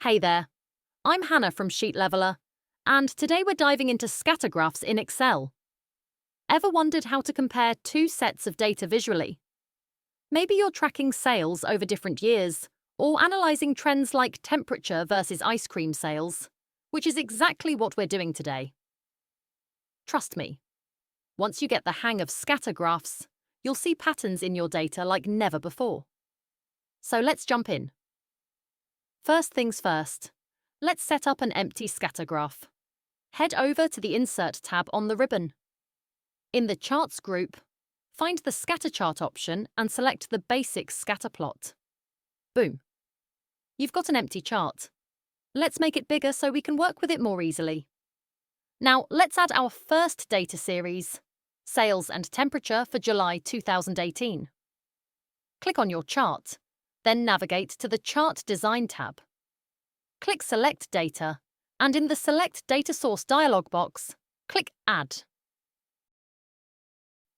Hey there, I'm Hannah from Sheet Leveler, and today we're diving into scatter graphs in Excel. Ever wondered how to compare two sets of data visually? Maybe you're tracking sales over different years, or analysing trends like temperature versus ice cream sales, which is exactly what we're doing today. Trust me, once you get the hang of scatter graphs, you'll see patterns in your data like never before. So let's jump in. First things first, let's set up an empty scatter graph. Head over to the Insert tab on the ribbon. In the Charts group, find the Scatter Chart option and select the Basic Scatter Plot. Boom. You've got an empty chart. Let's make it bigger so we can work with it more easily. Now, let's add our first data series, Sales and Temperature for July 2018. Click on your chart, then navigate to the Chart Design tab. Click Select Data, and in the Select Data Source dialog box, click Add.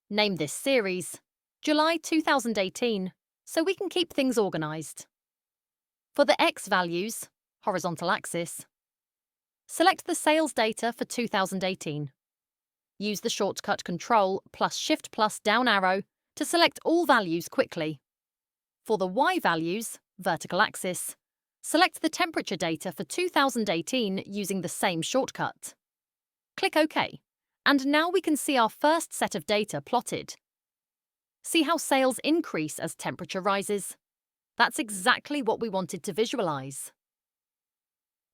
Name this series July 2018 so we can keep things organized. For the X values, horizontal axis, select the sales data for 2018. Use the shortcut Control plus Shift plus down arrow to select all values quickly. For the Y values, vertical axis, select the temperature data for 2018 using the same shortcut. Click OK, and now we can see our first set of data plotted. See how sales increase as temperature rises? That's exactly what we wanted to visualize.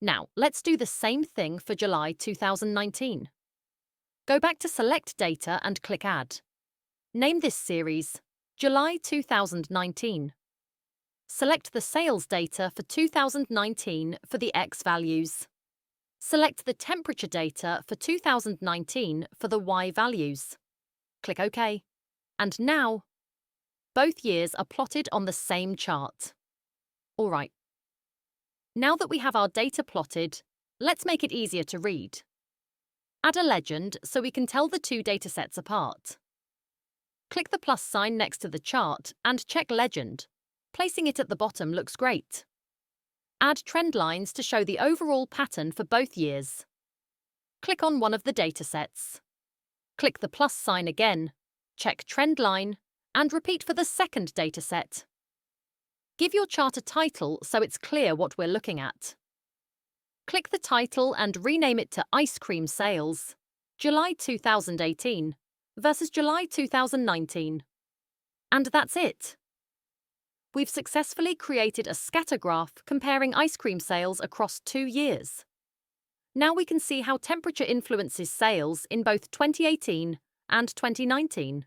Now, let's do the same thing for July 2019. Go back to Select Data and click Add. Name this series July 2019. Select the sales data for 2019 for the X values. Select the temperature data for 2019 for the Y values. Click OK. And now, both years are plotted on the same chart. All right. Now that we have our data plotted, let's make it easier to read. Add a legend so we can tell the two datasets apart. Click the plus sign next to the chart and check Legend. Placing it at the bottom looks great. Add trend lines to show the overall pattern for both years. Click on one of the datasets. Click the plus sign again, check Trend Line, and repeat for the second dataset. Give your chart a title so it's clear what we're looking at. Click the title and rename it to Ice Cream Sales, July 2018 versus July 2019. And that's it. We've successfully created a scatter graph comparing ice cream sales across 2 years. Now we can see how temperature influences sales in both 2018 and 2019.